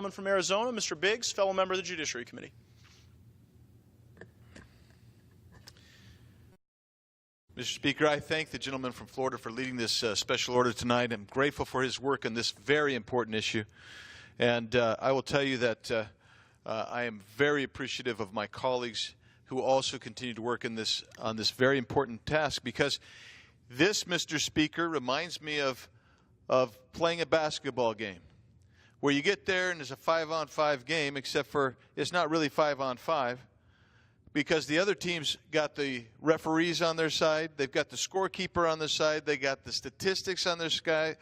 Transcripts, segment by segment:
gentleman from Arizona, Mr. Biggs, fellow member of the Judiciary Committee. Mr. Speaker, I thank the gentleman from Florida for leading this special order tonight. I'm grateful for his work on this very important issue. And I will tell you that I am very appreciative of my colleagues who also continue to work on this very important task, because this, Mr. Speaker, reminds me of playing a basketball game where you get there and there's a 5-on-5 game, except for it's not really 5-on-5, because the other team's got the referees on their side, they've got the scorekeeper on their side, they got the statistics on their side,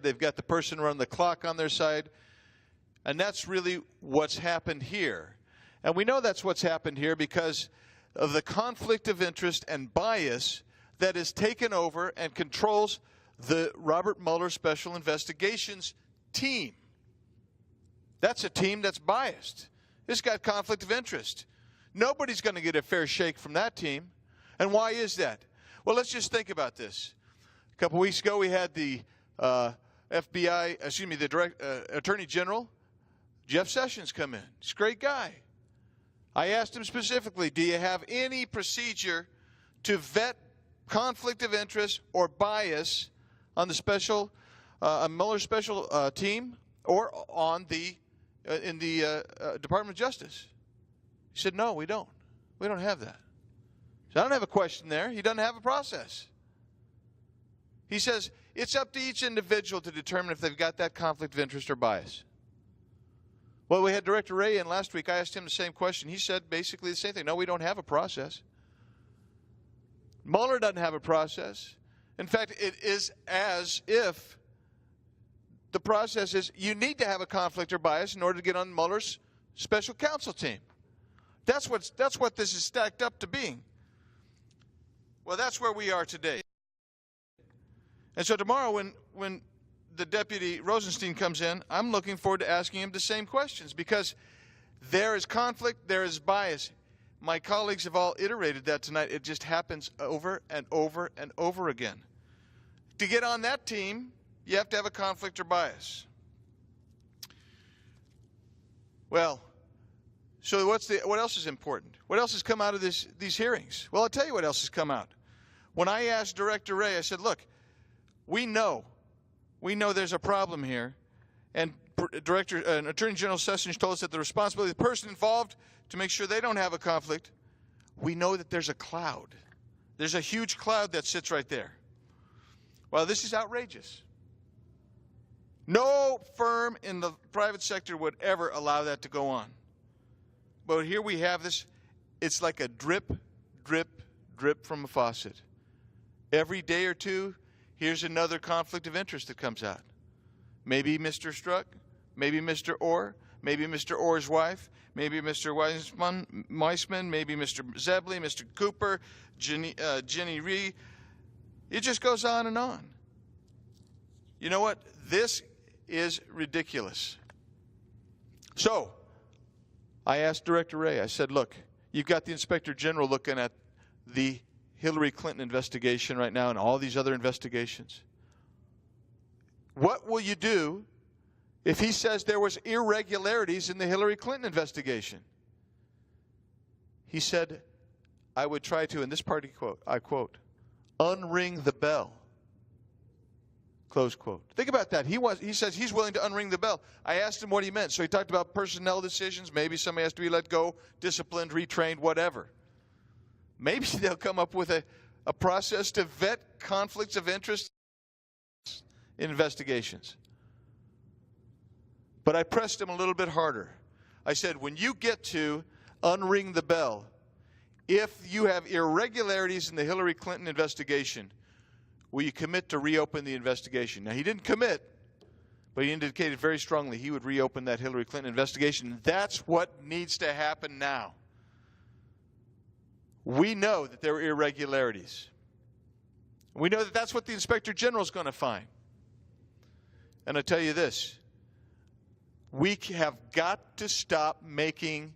they've got the person running the clock on their side. And that's really what's happened here. And we know that's what's happened here because of the conflict of interest and bias that has taken over and controls the Robert Mueller Special Investigations team. That's a team that's biased. It's got conflict of interest. Nobody's going to get a fair shake from that team. And why is that? Well, let's just think about this. A couple weeks ago, we had the Attorney General, Jeff Sessions, come in. He's a great guy. I asked him specifically, do you have any procedure to vet conflict of interest or bias on the Mueller special team or on in the Department of Justice? He said, no, we don't. We don't have that. So I don't have a question there. He doesn't have a process. He says, it's up to each individual to determine if they've got that conflict of interest or bias. Well, we had Director Wray in last week. I asked him the same question. He said basically the same thing. No, we don't have a process. Mueller doesn't have a process. In fact, it is as if the process is you need to have a conflict or bias in order to get on Mueller's special counsel team. That's what this is stacked up to being. Well, that's where we are today. And so tomorrow when the Deputy Rosenstein comes in, I'm looking forward to asking him the same questions, because there is conflict, there is bias. My colleagues have all iterated that tonight. It just happens over and over and over again. To get on that team, you have to have a conflict or bias. Well, so what else is important? What else has come out of these hearings? Well, I'll tell you what else has come out. When I asked Director Wray, I said, look, we know there's a problem here, and Attorney General Sessions told us that the responsibility of the person involved to make sure they don't have a conflict. We know that there's a cloud. There's a huge cloud that sits right there. Well, this is outrageous. No firm in the private sector would ever allow that to go on. But here we have this. It's like a drip, drip, drip from a faucet. Every day or two, here's another conflict of interest that comes out. Maybe Mr. Strzok, maybe Mr. Orr, maybe Mr. Orr's wife, maybe Mr. Weissman, maybe Mr. Zebley, Mr. Cooper, Jenny Rhee. It just goes on and on. You know what? This is ridiculous. So I asked Director Wray, I said, look, you've got the Inspector General looking at the Hillary Clinton investigation right now and all these other investigations. What will you do if he says there was irregularities in the Hillary Clinton investigation? He said, I would try to, in this part I quote, unring the bell. Close quote. Think about that. He says he's willing to unring the bell. I asked him what he meant. So he talked about personnel decisions. Maybe somebody has to be let go, disciplined, retrained, whatever. Maybe they'll come up with a process to vet conflicts of interest in investigations. But I pressed him a little bit harder. I said, when you get to unring the bell, if you have irregularities in the Hillary Clinton investigation, will you commit to reopen the investigation? Now, he didn't commit, but he indicated very strongly he would reopen that Hillary Clinton investigation. That's what needs to happen now. We know that there were irregularities. We know that that's what the Inspector General is going to find. And I tell you this, we have got to stop making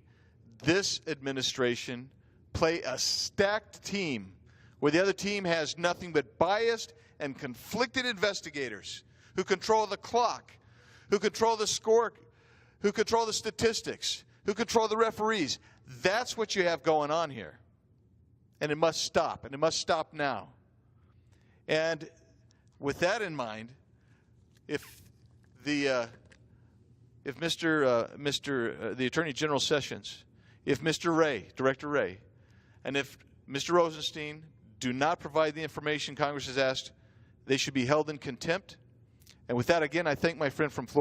this administration play a stacked team where the other team has nothing but biased and conflicted investigators who control the clock, who control the who control the statistics, who control the referees. That's what you have going on here. And it must stop, and it must stop now. And with that in mind, if the Attorney General Sessions, if Mr. Wray, Director Wray, and if Mr. Rosenstein do not provide the information Congress has asked, they should be held in contempt. And with that, again, I thank my friend from Florida.